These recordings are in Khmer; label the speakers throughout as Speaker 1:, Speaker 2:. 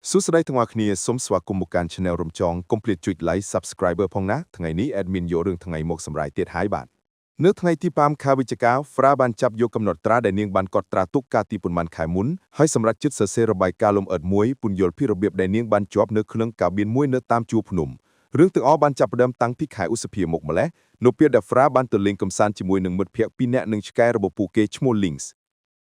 Speaker 1: สุดท้ายทั้งวันนี้สมสวากุมบุการชแนลรมจอง complete จุดไลค์ subscriber พองนะทั้งไงนี้แอดมินโยเรื่องทั้งไงหมกสำหรับเตียดหายบาทเนื้อทั้งไงที่ปามคาวิจกาฟราบันจับโยกำหนดตราได้เนียงบันกอดตราตุกกาตีปุ่นมันขายมุนให้สำหรับจุดเสระบายการลมเอิดมวยปุ่นโยลพิระเบียบได้เนียงบันจอบเนื้อเครื่องกาบินมวยเนื้อตามจูพนุ่มเรื่องตึงอ้อบันจับเดิมตั้งพิขายอุสเพียหมกมาแล้วโนเปียดฟราบันตัวเล็งกำซานจิมวยหนึ่งมืดเพียกปีแนะหนึ่งสกายระบบปูเกชโมลิงส์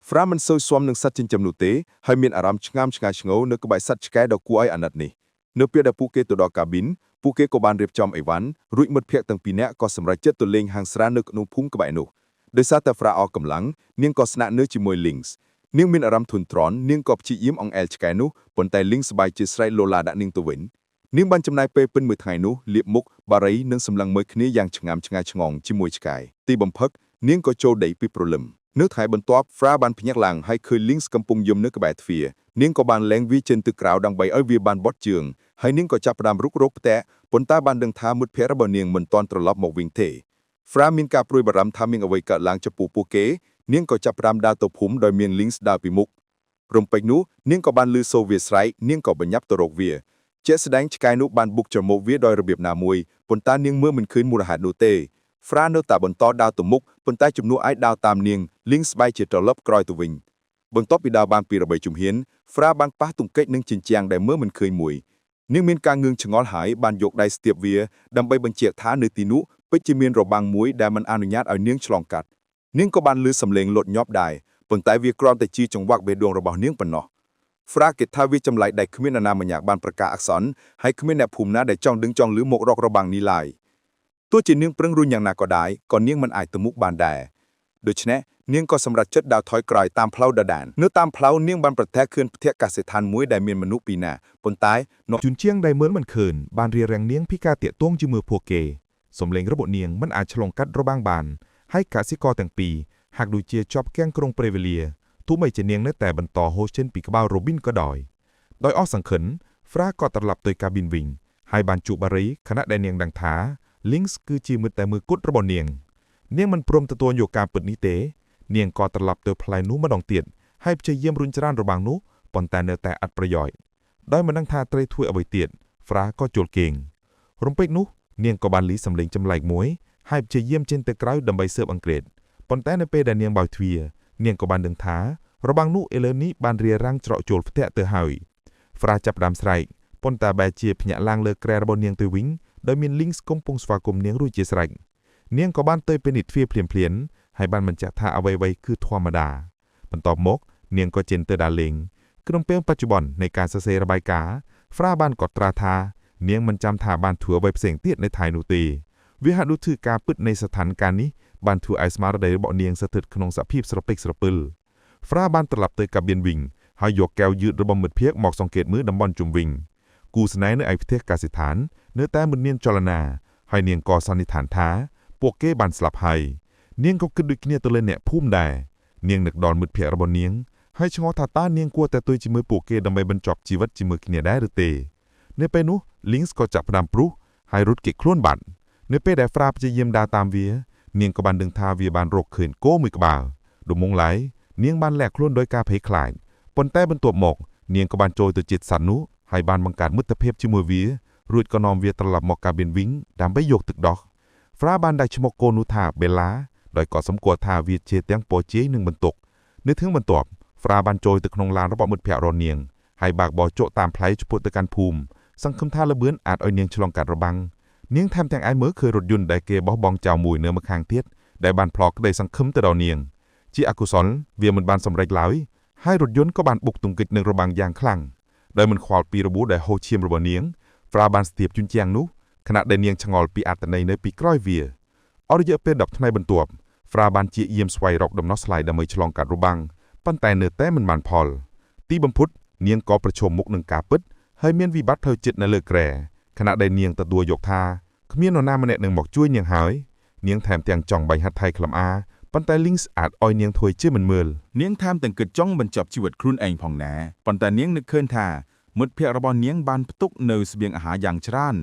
Speaker 1: ฟรามันโซยสวมหนึ่งสัตว์จินจำนุเตให้มีอารมณ์งามชงายชงเอาเนื้อกระบายสัตว์สกายดอกกัวไออันนัดนี้เนื้อเปียดปูเกตัวดอกกาบินปูเกกบานเรียบจอมไอวันรุ่ยมืดเพียกตั้งปีแนะก็สำหรับเจ็ดตัวเล็งหางสระเนื้อนุพุ่งกระบายนุโดยซาตาฟราออกกำลังเนียงก็สนะเนื้อจิมวยลิงส์เนียงมีอารมณ์ทุนทรอนเนียงกอบชียิ้มองแอลสกายนุปนไตลิงส์สบายจีสไรโลลาดะเนียงตัวเวนเนียงบันจำนายเปเป็นมือไทยนุเลียบมุกบารีเนื่องสำลังมือคนี้อย่างชงามชงายชงองจิมวยสกายตีบำพักเนียงก็โจได้ปีโปรลมเนื้อไทยบนตัวฟราบันพยักหลังให้เคยลิงส์กำปุงยมเนื้อกระบายเฟียเนียงก็บานแรงวิเจนตึกกล่าวดังใบเอวีบานบอดเจืองให้เนียงก็จับประดามรุกรกแตะปนตาบานดังท้ามุดเพระบเนียงเหมือนตอนตรลบหมกวิงเทฟรามินกาปรุยบารมทามิงเอาไว้กะลางจะปูเกเนียงก็จับประดามดาวตบผุมโดยเมียงลิงส์ดาวปิมุกรวมไปนู้เนียงก็บานลือโซเวียตไรเนียงก็บรรยับตรกเวียเจสแดงชกายนุบานบุกจมกเวียโดยระเบียบนามวยปนตาเนียงเมื่อมันคืนมูลหานูเตฟราเนตาบนตอดาวตมุกปนใต้จุมนูไอดาวตามเนียงลิงส์ใบเจตลบกรอยตัววิงบนโต๊ะปีดาวบางปีระเบิดจุมเฮียนฟราบางป้าตุงเกตนึงจินจางได้เมื่อมันเคยมวยเนียงมีการเงืองชงอลหายบานยกได้สเตียบเวียดำใบบัญเจียท้าเนตินุไปจิเมียนระบางมวยได้มันอนุญาตเอาเนียงฉลองกัดเนียงก็บานลือสำเร็งลดยอบได้ปนใต้เวียกรอนแต่จีจงวักเบดวงระบาเนียงปนนอฟราเกตทาวิจำไหลได้ขมิ้นนามันอยากบานประกาศอักษรให้ขมิ้นแนบภูมินาได้จ้องดึงจ้องหรือหมกรอกระบางนิลายตัวจีเนียงเปริงรุนอย่างนาก็ได้ก่อนเนียงมันอายตมุกบานแดโดยเฉพาะเนียงก็สำหรับจัดดาวถอยกลอยตามเพลาดาดานเนื้อตามเพลาเนียงบานประแทกขึ้นเทียกาเสถานมวยได้เมียนมนุษย์ปีหน้าปนตายนก
Speaker 2: จุนเชียงได้เหมือนมันเขินบานเรียแรงเนียงพิกาเตียต้วงจือมือพวกเกสมเลงระบบเนียงมันอาจฉลองกัดระบางบานให้กาซิกอแต่งปีหากดูเจียจอบแก้งกรงเปรเวเลียทุไม่จะเนียงเนื้อแต่บรรต่อโฮเชนปีกบ้าโรบินก็ดอยโดยอ้อสังเขินฟราก็ตลับโดยกาบินวิงให้บานจุบารีคณะแดเนียงดังท้าลิงส์คือจีมือแต่มือกุดระบบเนียงมันพรมตะตัวโยกาเปิดนิเตเนียงก็ตลับโดยพลายนุมาดองเตียนให้เจเยี่ยมรุนจรานระบางนุปนแต่เนื้อแต่อัดประย่อยได้มานั่งทาเตรถ้วยเอาไว้เตียนฟราก็โจลเก่งรมเป็กนุเนียงก็บานลีสำเร็งจำไหลมวยให้เจเยี่ยมเจนเตกร้ายดำใบเสิร์ฟอังกฤษปนแต่ในเปแดเนียงบาวทวีเนียงก็บานดึงท้าระบางนุเอเลนี้บานเรียร่างเจาะโจลเตะเตอร์หายฟราจับดำสไลปนตาแบเจียพญาลางเลอแกรระบเนียงตัววิงโดยมีลิงส์กงปงสวากมเนียงรุ่ยเจสไรเนียงก็บ้านเตยเป็นนิดเฟียเปลี่ยนให้บ้านมันจะท่าเอาไว้คือธรรมดาบรรตอบมกเนียงก็เจนเตอร์ดาเลงคือน้องเป้งปัจจุบันในการเสระบายกาฟราบ้านกอดตราทาเนียงมันจำท่าบ้านถัวไว้เสียงเตี้ยในไทยนูตีวิหารดูถือการปึดในสถานการณ์นี้บ้านถัวไอสมาร์ดได้บอกเนียงสะทึดขนงสะพีบสระเปกสระปิลฟราบ้านตลับเตยกับเบียนวิงหายกแก้วยืดระบำมืดเพียกหมอกสังเกตมือดำบอลจุ่มวิงกูสไนเนื้อไอพิเทกกาสิฐานเนื้อแต่มือเนียนจรนาให้เนียงกอสันนิฐานท้าพวกเก้บันสลับให้เนียงก็กึดดึกเนียตัวเล่นเนี่ยพุ่มได้เนียงหนึกดอนมืดเพียระบนเนียงให้ชงอทาต้าเนียงกลัวแต่ตัวจิมือพวกเก้ดำไปบรรจบจีวัดจิมือเนียได้หรือเตเนื้อไปนุลิงส์ก็จับพดามปรุให้รุดเก็กคล้วนบันเนื้อไปได้ฟราจะเยี่ยมดาตามเวียเนียงก็บันดึงทาเวียบานโรคเขินโก้มือกบ่าวดูมงไหลเนียงบันแหลกคล้วนโดยกาเพยคลายปนแต่บนตัวหมกเนียงก็บันโจยตัวจิตสันนุให้บานบังการมุตเทพจิมือเวียรูดก็นอมเวียตลับหมอกกาเบนวิงดำไปโยกตึกดอกฟราบานได้ชมโกนุธาเบลาโดยก่อสมกัวทาเวียเชเตียงโปเจหนึ่งบรรตกนึกถึงบรรตบฟราบานโจยตึกนงลานระบบมืดแผ่รอนเนียงให้บากบ่อโจตามไพลจุปุตการภูมิสังคมท่าระเบือนอาจเอาเนียงฉลองการระบังเนียงแทมแทงไอเมื่อเคยรถยนต์ได้เกบอบองเจ้ามุยเนื้อมะคางเทียดได้บานพลอกได้สังคมแต่ดาวเนียงจีอากุศลเวียมันบานสำเร็จแล้วให้รถยนต์ก็บานบุกตุงกิจหนึ่งระบังอย่างคลั่งโดยมันควอลปีระบุได้โฮเชียมระเบเนียงฟราบานสเตียบจุนเจียงนุขณะได้เนียงชงอลปีอาตในปีกร้อยเวียอริเยเป็นดอกทนายบรรทวบฟราบานเจียเยี่ยมสไวรอกดมนอสไลด์ดำเมยฉลองการรูบังปั้นแต่เนื้อแต่มันบานพอลตีบำพุทธเนียงกอประชมมุกหนึ่งกาปึ๊ดให้เมียนวิบัติเธอจิตในเลือกแกร่ขณะได้เนียงตะดัวยกทาขมิ้นนอนามันหนึ่งบอกช่วยเนียงหายเนียงแถมเตียงจ่องใบฮัดไทยคลำอาปันแต่ลิงส์อาจออยเนียงถวยเชื่อมันเมือล
Speaker 3: เนียงทามแต่งเกิดจ้องบรรจบชีวิตครุ่นเองผ่องแหนปันแต่เนียงนึกเคลื่อนท่ามุดเพียระบอนเนียงบานตุกเนยเสบียงอาหารอย่างชราญ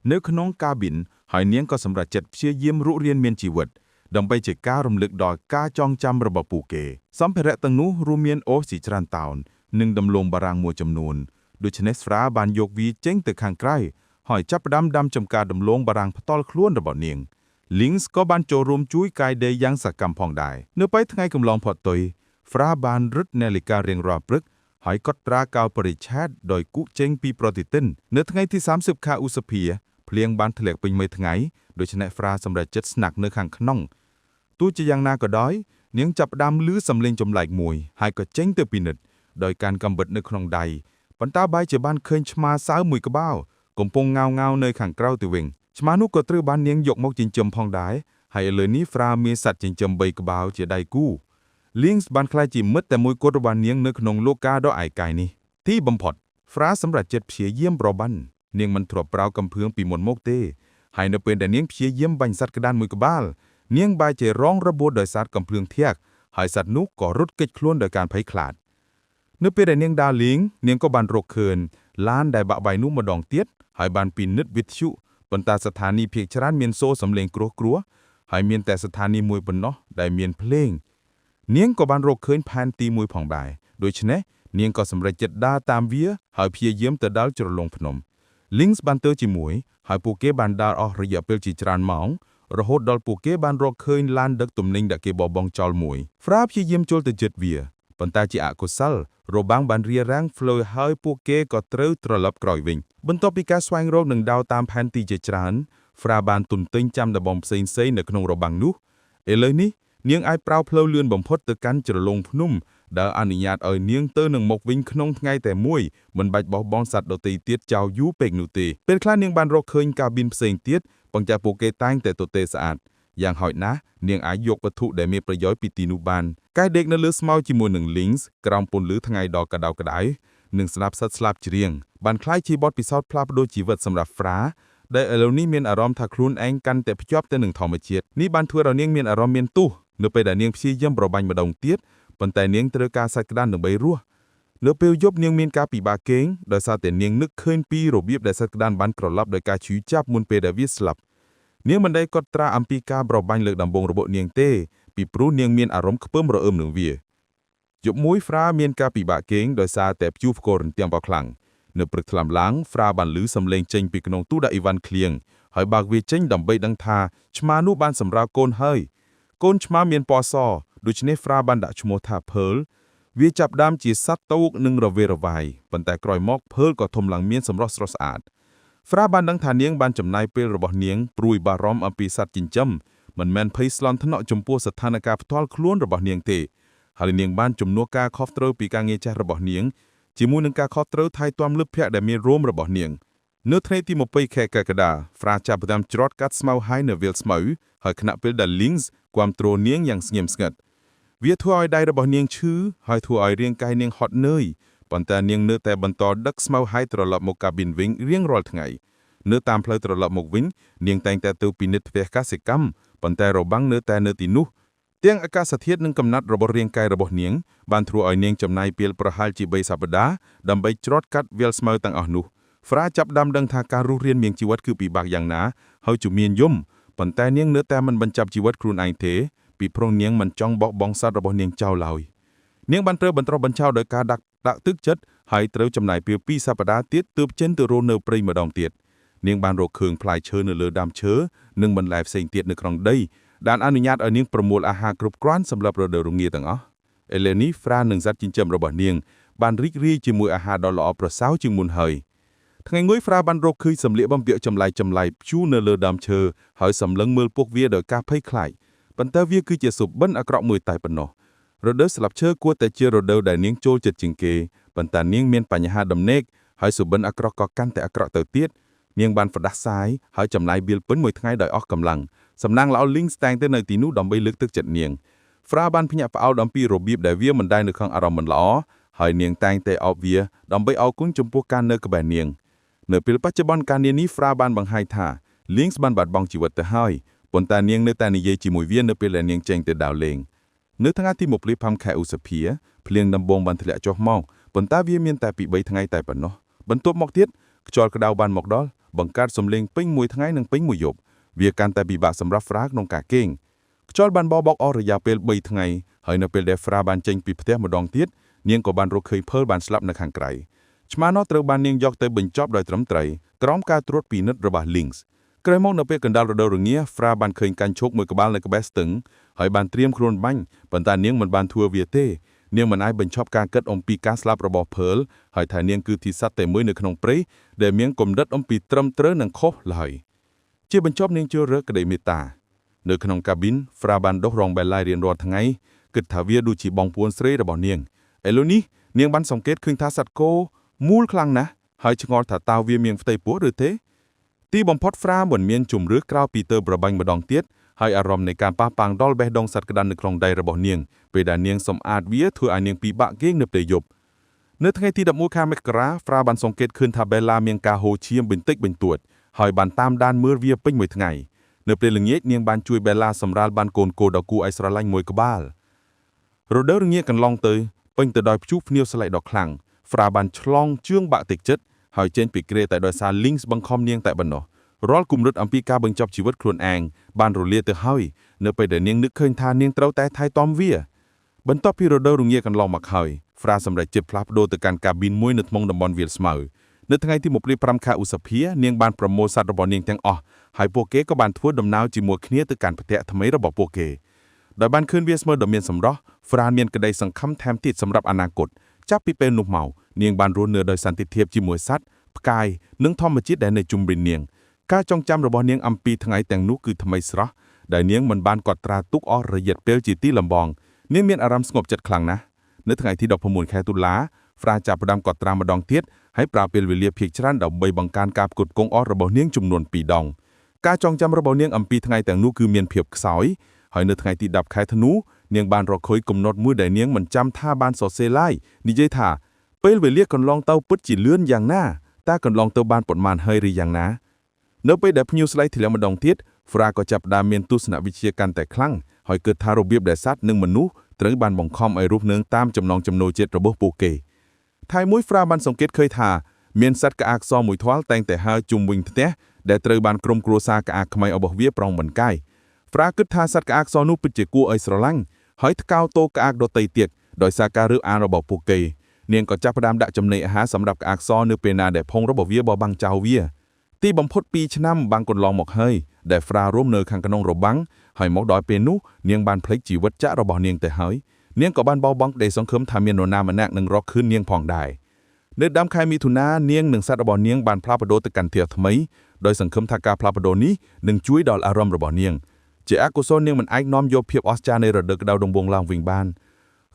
Speaker 3: เนื้อขนมกาบินหอยเนียงก็สำหรับจัดเชื่อเยี่ยมรุเรียนเมียนชีวิตดำไปเจก้ารำลึกดอยก้าจองจำระบบปูเกสัมเพระตังนู้รูเมียนโอสีจรันตาวน์หนึ่งดำลงบารางมัวจำนวน ដូច្នេះស្រាបានយកវាចេញទៅខាងក្រៅហើយចាប់ផ្ដើមដាំចំការដំឡូងបារាំងផ្ទាល់ខ្លួនរបស់នាង Links ក៏បានចូលរួមជួយកាយដេរយ៉ាងសកម្មផងដែរនៅពេលថ្ងៃកំឡុងផុតតុយ Fra បានរឹតនាឡិការៀងរាល់ព្រឹកហើយកត់ត្រាកាលបរិច្ឆេទដោយគូចេញពីប្រតិទិននៅថ្ងៃទី30ខែឧសភាភ្លៀងបានធ្លាក់ពេញមួយថ្ងៃដូច្នេះ Fra សម្រេចចិត្តស្នាក់នៅខាងក្នុងទោះជាយ៉ាងណាក៏ដោយនាងចាប់ផ្ដើមឮសំឡេងចម្លែកមួយហើយក៏ចេញទៅពិនិត្យដោយកាន់កាំបិតនៅក្នុងដៃប៉ុន្តែបែរជាបានឃើញឆ្មាសៅមួយក្បាលកំពុងងៅនៅខាងក្រៅទៅវិញឆ្មានោះក៏ត្រូវបាននាងយកមកចិញ្ចឹមផងដែរហើយឥឡូវនេះ Fra មានសត្វចិញ្ចឹម3ក្បាលជាដៃគូ Links បានក្លាយជាមិត្តតែមួយគត់របស់នាងនៅក្នុងលោកាដ៏ឯកាយនេះទីបំផុត Fra សម្រេចចិត្តព្យាយាមប្របាញ់នាងមិនធ្លាប់ប្រោកំភឿងពីមុនមកទេហើយនៅពេលដែលនាងព្យាយាមបាញ់សត្វក្តានមួយក្បាលនាងបែរជារងរបួសដោយសារកំភ្លើងធាក់ហើយសត្វនោះក៏រត់គេចខ្លួនដោយការភ័យខ្លាចនៅពេលដែលនាងដើរលេងនាងក៏បានរកឃើញឡានដែលបាក់បែកនោះម្ដងទៀតហើយបានពិនិត្យវិទ្យុប៉ុន្តែស្ថានីយ៍ភាគច្រើនមានសូរសំឡេងគ្រោះហើយមានតែស្ថានីយ៍មួយប៉ុណ្ណោះដែលមានភ្លេងនាងក៏បានរកឃើញផែនទីមួយផងដែរដូច្នេះនាងក៏សម្រេចចិត្តដើរតាមវាហើយព្យាយាមទៅដល់ជ្រលងភ្នំ Links បានទៅជាមួយហើយពួកគេបានដើរអស់រយៈពេលជាច្រើនម៉ោងរហូតដល់ពួកគេបានរកឃើញឡានដឹកទំនិញដែលគេបោះបង់ចោលមួយ Fra ព្យាយាមចូលទៅជិតវាប៉ុន្តែជាអកុសលរបាំងបានរារាំងផ្លូវហើយពួកគេក៏ត្រូវត្រឡប់ក្រោយវិញបន្ទាប់ពីការស្វែងរកនិងដោតតាមផែនទីជាច្រើន Fra បានទន្ទិញចាំដបងផ្សេងៗនៅក្នុងរបាំងនោះឥឡូវនេះនាងអាចប្រើផ្លូវលឿនបំផុតទៅកាន់ជ្រលងភ្នំដែលអនុញ្ញាតឲ្យនាងទៅនឹងមកវិញក្នុងថ្ងៃតែមួយមិនបាច់បោះបង់សត្វដទៃទៀតចោលយូរពេកនោះទេពេលខ្លះនាងបានរកឃើញកាប៊ីនផ្សេងទៀតប៉ុន្តែពួកគេតែងតែទទេស្អាតយ៉ាងហោចណាស់នាងអាចយកវត្ថុដែលមានប្រយោជន៍ពីទីនោះបានកែដេកនៅលើស្មៅជាមួយនឹង Links ក្រោមពន្លឺថ្ងៃដ៏ក្តៅក្តៅនិងស្ដាប់សត្វស្លាបច្រៀងបានក្លាយជាបទពិសោធន៍ផ្លាស់ប្ដូរជីវិតសម្រាប់ Fra ដែលឥឡូវនេះមានអារម្មណ៍ថាខ្លួនឯងកាន់តែភ្ជាប់ទៅនឹងធម្មជាតិនេះបានធ្វើឲ្យនាងមានអារម្មណ៍មានទោសនៅពេលដែលនាងព្យាយាមប្របាញ់ម្ដងទៀតប៉ុន្តែនាងត្រូវការសាច់ក្តានដើម្បីរស់នៅពេលយប់នាងមានការពិបាកគេងដោយសារតែនាងនឹកឃើញពីរបៀបដែលសាច់ក្តានបានក្រឡប់ដោយការឈឺចាប់មុនពេលដែលវាស្លាប់នាងមិនได้កត់ត្រាអំពីការប្របាញ់លើកដំបូងរបស់នាងទេពីព្រោះនាងមានអារម្មណ៍ខ្ពើមរអើមនឹងវាយប់មួយ Fra មានការពិបាកគេងដោយសារតែព្យុះផ្គររន្ទះបោកខ្លាំងនៅព្រឹកថ្លាមឡើង Fra បានឮសំឡេងចេញពីក្នុងទូដាក់អីវ៉ាន់ឃ្លៀងហើយបើកវាចេញដើម្បីដឹងថាឆ្មានោះបានសម្រាលកូនហើយកូនឆ្មាមានពណ៌សដូច្នេះ Fra បានដាក់ឈ្មោះថា Pearl វាចាប់ផ្ដើមជាសត្វតូកនិងរវេរវាយប៉ុន្តែក្រោយមក Pearl ក៏ធំឡើងមានសម្រស់ស្រស់ស្អាត Fra បានដឹងថានាងបានចំណាយពេលរបស់នាងព្រួយបារម្ភអំពីសត្វចិញ្ចឹមមិនមែនភ័យស្លន់ថ្នាក់ចំពោះស្ថានភាពផ្ទាល់ខ្លួនរបស់នាងទេហើយនាងបានជំនួសការខុសត្រូវពីការងារចាស់របស់នាងជាមួយនឹងការខុសត្រូវថែទាំលឹកភ័ក្រដែលមានរោមរបស់នាងនៅថ្ងៃទី20ខែកក្កដា Fra ចាប់ផ្ដើមច្រត់កាត់ស្មៅហើយនៅវាលស្មៅហើយខណៈពេលដែល Links គាំទ្រនាងយ៉ាងស្ងៀមស្ងាត់វាធ្វើឲ្យដៃរបស់នាងឈឺហើយធ្វើឲ្យរាងកាយនាងហត់នឿយប៉ុន្តែនាងនៅតែបន្តដឹកស្មៅហើយត្រឡប់មកកាប៊ីនវិញរៀងរាល់ថ្ងៃនៅតាមផ្លូវត្រឡប់មកវិញនាងតែងតែទៅពិនិត្យផ្ទះកសិកម្មប៉ុន្តែរបាំងនៅតែនៅទីនោះទាំងអាកាសធាតុនិងកំណត់របស់រាងកាយរបស់នាងបានធ្វើឲ្យនាងចំណាយពេលប្រហែលជា3សប្តាហ៍ដើម្បីច្រត់កាត់វាលស្មៅទាំងអស់នោះ Fra ចាប់ផ្ដើមដឹងថាការរស់រានមានជីវិតគឺពិបាកយ៉ាងណាហើយជំនាញយំប៉ុន្តែនាងនៅតែមិនបញ្ចប់ជីវិតខ្លួនឯងទេពីព្រោះនាងមិនចង់បោះបង់សត្វរបស់នាងចោលឡើយនាងបានត្រូវបន្តបញ្ចោលដោយការដាក់ទឹកចិត្តហើយត្រូវចំណាយពេល2សប្តាហ៍ទៀតទើបចេញទៅរស់នៅព្រៃម្ដងទៀតនាងបានរកឃើញផ្លែឈើនៅលើដើមឈើនិងបន្លែផ្សេងទៀតនៅក្នុងដីដែលអនុញ្ញាតឲ្យនាងប្រមូលអាហារគ្រប់គ្រាន់សម្រាប់រដូវរងាទាំងអស់ឥឡូវនេះ Fra និងសត្វចិញ្ចឹមរបស់នាងបានរីករាយជាមួយអាហារដ៏ល្អប្រសើរជាងមុនហើយថ្ងៃមួយ Fra បានរកឃើញសម្លៀកបំពាក់ចម្លែកព្យួរនៅលើដើមឈើហើយសម្លឹងមើលពុកវាដោយការភ័យខ្លាចប៉ុន្តែវាគឺជាសុបិនអាក្រក់មួយតែប៉ុណ្ណោះរដូវស្លាប់ឈើគួរតែជារដូវដែលនាងចូលចិត្តជាងគេប៉ុន្តែនាងមានបញ្ហាដំណេកហើយសុបិនអាក្រក់ក៏កាន់តែអាក្រក់ទៅទៀតនាងបានផ្ដាសាយហើយចំណាយបៀលពេញមួយថ្ងៃដោយអស់កម្លាំងសំណាងល្អ Links តែងទៅនៅទីនោះដើម្បីលើកទឹកចិត្តនាង Fra បានភ្ញាក់ផ្អើលអំពីរបៀបដែលវាមិនដែលនៅក្នុងអារម្មណ៍មិនល្អហើយនាងតែងតែអោបវាដើម្បីអរគុណចំពោះការនៅក្បែរនាងនៅពេលបច្ចុប្បន្នការងារនេះ Fra បានបង្ហាញថា Links បានបាត់បង់ជីវិតទៅហើយប៉ុន្តែនាងនៅតែនិយាយជាមួយវានៅពេលដែលនាងចេញទៅដើរលេងនៅថ្ងៃទី25ខែឧសភាភ្លៀងដំបងបានធ្លាក់ចុះមកប៉ុន្តែវាមានតែពី3ថ្ងៃតែប៉ុណ្ណោះបន្ទាប់មកទៀតខ្យល់ក្តៅបានមកដល់បង្កើតសំឡេងពេញមួយថ្ងៃនិងពេញមួយយប់វាកាន់តែពិបាកសម្រាប់ Fra ក្នុងការគេងខ្យល់បានបោកអស់រយៈពេល3ថ្ងៃហើយនៅពេលដែល Fra បានចេញពីផ្ទះម្ដងទៀតនាងក៏បានរកឃើញ Pearl បានស្លាប់នៅខាងក្រៅ ឆ្មាណោះត្រូវបាននាងយកទៅបញ្ចប់ដោយត្រឹមត្រូវក្រោមការត្រួតពិនិត្យរបស់ Lynx ក្រោយមកនៅពេលកណ្ដាលរដូវរងា Fra បានឃើញកាញ់ឈោកមួយក្បាលនៅក្បែរស្ទឹងហើយបានត្រៀមខ្លួនបាញ់ប៉ុន្តែនាងមិនបានធ្វើវាទេនាងមិនអាចបញ្ឈប់ការគិតអំពីការស្លាប់របស់ Pearl ហើយថានាងគឺទីសត្វតែមួយនៅក្នុងព្រៃដែលមានគំនិតអំពីត្រឹមត្រូវនិងខុសឡើយជាបញ្ចប់នាងជ្រើសរើសក្តីមេត្តានៅក្នុងកាប៊ីន Fra បានដុសរង Bella រៀងរាល់ថ្ងៃគិតថាវាដូចជាបងប្អូនស្រីរបស់នាងឥឡូវនេះនាងបានសង្កេតឃើញថាសត្វគោមូលខ្លាំងណាស់ហើយឆ្ងល់ថាតើវាមានផ្ទៃពោះឬទេទីបំផុត Fra មិនមានជំរឿក្រៅពីទៅប្របាញ់ម្ដងទៀតហើយអារម្មណ៍នៃការប៉ះប៉ាំងដល់បេះដូងសត្វក្តាន់នៅក្នុងដៃរបស់នាងពេលដែលនាងសម្អាតវាធ្វើឲ្យនាងពិបាកគេងនៅពេលយប់នៅថ្ងៃទី11ខែមករា Fra បានសង្កេតឃើញថា Bella មានការហូរឈាមបន្តិចបន្តួចហើយបានតាមដានមើលវាពេញមួយថ្ងៃនៅពេលល្ងាចនាងបានជួយ Bella សម្រាលបានកូនគោដ៏គួរឲ្យស្រឡាញ់មួយក្បាលរដូវរងាកន្លងទៅពេញទៅដោយព្យុះភ្នៀវស្លេកដ៏ខ្លាំង Fra បានឆ្លងជើងបាក់ទឹកចិត្តហើយចេញពីគ្រែតែដោយសារ Lynx បង្ខំនាងតែប៉ុណ្ណោះរាល់គំនិតអំពីការបញ្ចប់ជីវិតខ្លួនឯងបានរលាទៅហើយនៅពេលដែលនាងនឹកឃើញថានាងត្រូវតែថែទាំវាបន្ទាប់ពីរដូវរងាកន្លងមកហើយ Fra សម្រេចចិត្តផ្លាស់ប្ដូរទៅកាន់កាប៊ីនមួយនៅក្នុងតំបន់វាលស្មៅនៅថ្ងៃទី25ខែឧសភានាងបានប្រមូលសត្វរបស់នាងទាំងអស់ហើយពួកគេក៏បានធ្វើដំណើរជាមួយគ្នាទៅកាន់ផ្ទះថ្មីរបស់ពួកគេដោយបានឃើញវាស្មើដ៏មានសម្រស់ Fra មានក្តីសង្ឃឹមថែមទៀតសម្រាប់អនាគតចាប់ពីពេលនោះមកនាងបានរស់នៅដោយសន្តិភាពជាមួយសត្វផ្កាយនិងធម្មជាតិដែលនៅជុំវិញនាងការចងចាំរបស់នាងអំពីថ្ងៃទាំងនោះគឺថ្មីស្រស់ដែលនាងមិនបានកត់ត្រាទុកអស់រយៈពេលជាទីលំបងនាងមានអារម្មណ៍ស្ងប់ចិត្តខ្លាំងណាស់នៅថ្ងៃទី16ខែតុលា Fra ចាប់ផ្ដើមកត់ត្រាម្ដងទៀតហើយប្រើពេលវេលាភាគច្រើនដើម្បីបង្កើនការផ្គត់ផ្គង់អស់របស់នាងចំនួន2ដងការចងចាំរបស់នាងអំពីថ្ងៃទាំងនោះគឺមានភាពខ្សោយហើយនៅថ្ងៃទី10ខែធ្នូនាងបានរកឃើញគំនិតមួយដែលនាងមិនចាំថាបានសរសេរឡើយនិយាយថាពេលវេលាកន្លងទៅពិតជាលឿនយ៉ាងណាតើកន្លងទៅបានប៉ុន្មានហើយឬយ៉ាងណានៅពេលដែលភ្ញៀវស្លេកធ្លាក់ម្ដងទៀត Fra ក៏ចាប់ផ្ដើមមានទស្សនវិជ្ជាកាន់តែខ្លាំងហើយគិតថារបៀបដែលសត្វនិងមនុស្សត្រូវបានបង្ខំឲ្យរស់នៅតាមចំណង់ចំណូលចិត្តរបស់ពួកគេថ្ងៃមួយ Fra បានសង្កេតឃើញថាមានសត្វក្អាកសមួយថ្វាល់តែងតែហើរជុំវិញផ្ទះដែលត្រូវបានក្រុមគ្រួសារក្អាកខ្មៅរបស់វាប្រងបន្កាយ Fra គិតថាសត្វក្អាកសនោះពិតជាគួរឲ្យស្រឡាញ់ហើយថ្កោលទោសក្អាកដទៃទៀតដោយសារការរើសអើងរបស់ពួកគេនាងក៏ចាប់ផ្ដើមដាក់ចំណីអាហារសម្រាប់ក្អាកសនៅពេលណាដែលផុងរបស់វាបបាំងចោលវាទីបំផុត2ឆ្នាំបាំងកន្លងមកហើយដែល Fra រស់នៅខាងក្នុងរបាំងហើយមកដល់ពេលនោះនាងបានភ្លេចជីវិតចាក់របស់នាងទៅហើយនាងក៏បានបោះបង់ក្តីសង្ឃឹមថាមាននរណាម្នាក់នឹងរកឃើញនាងផងដែរនៅដើមខែមិថុនានាងនិងសត្វរបស់នាងបានផ្លាស់ប្ដូរទៅកាន់ផ្ទះថ្មីដោយសង្ឃឹមថាការផ្លាស់ប្ដូរនេះនឹងជួយដល់អារម្មណ៍របស់នាងជាអកុសលនាងមិនអាចនាំយកភាពអស្ចារ្យនៃរដូវក្តៅដំបូងឡើងវិញបាន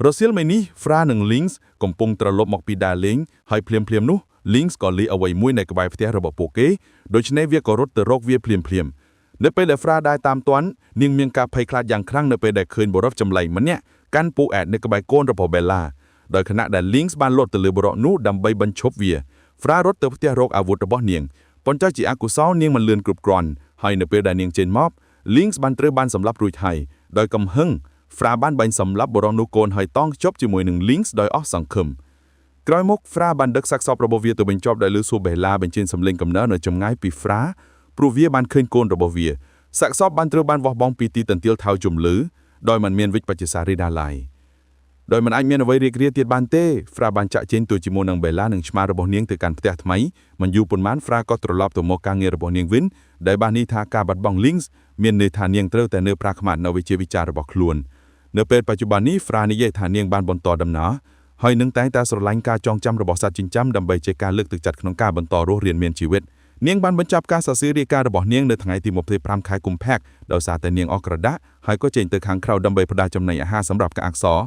Speaker 3: រសៀលថ្ងៃនេះ Fra និង Lynx កំពុងត្រឡប់មកពីដើរលេងហើយភ្លាមៗនោះ Lynx ក៏លីអ្វីមួយនៅក្បែរផ្ទះរបស់ពួកគេដូច្នេះវាក៏រត់ទៅរកវាភ្លាមៗនៅពេលដែល Fra ដើរតាមទាន់នាងមានការភ័យខ្លាចយ៉ាងខ្លាំងនៅពេលដែលឃើញបុរសចម្លែកម្នាក់កាន់ពូអែតនៅក្បែរកូនរបស់ Bella ដោយខណៈដែល Lynx បានលោតទៅលើបុរសនោះដើម្បីបញ្ឈប់វា Fra រត់ទៅផ្ទះរកអាវុធរបស់នាងប៉ុន្តែជាអកុសលនាងមិនលឿនគ្រប់គ្រាន់ហើយនៅពេលដែលនាងចេញមក Lynx បានត្រូវបានសម្លាប់រួចហើយដោយកំហឹង Fra បានបាញ់សម្លាប់បុរសនោះកូនហើយតង់ជប់ជាមួយនឹង Lynx ដោយអស់សង្ឃឹមក្រោយមក Fra បានដឹកសាកសពរបស់វាទៅបញ្ចប់ដោយលើសួរ Bella បញ្ចេញសំឡេងកំណើនៅចម្ងាយពី Fra ព្រោះវាបានឃើញកូនរបស់វាសាកសពបានត្រូវបានបោះបង់ពីទីតន្ទាលថៅជំលឺដោយមិនមានវិជ្ជបច្ចសារីណាឡើយដោយមិនអាចមានអ្វីរីករាយទៀតបានទេ Fra បានចាក់ចេញទៅជាមួយនឹង Bella និងឆ្មារបស់នាងទៅកាន់ផ្ទះថ្មីមិនយូរប៉ុន្មាន Fra ក៏ត្រឡប់ទៅមកការងាររបស់នាងវិញដែលបាននេះថាការបាត់បង់ Lynx មានន័យថានាងត្រូវតែនៅប្រាខ្មាត់នៅវិជ្ជាវិចាររបស់ខ្លួននៅពេលបច្ចុប្បន្ននេះ Fra និយាយថានាងបានបន្តដំណើរហើយនឹងតែងតែស្រឡាញ់ការចងចាំរបស់សត្វចិញ្ចឹមដើម្បីជាការលើកទឹកចិត្តក្នុងការបន្តរស់រានមានជីវិតនាងបានបញ្ចប់ការសរសេររាយការណ៍របស់នាងនៅថ្ងៃទី25ខែកុម្ភៈដោយសារតែនាងអស់ក្រដាស់ហើយក៏ចេញទៅខាងក្រៅដើម្បីផ្ដល់ចំណីអាហារសម្រាប់ក្អាកស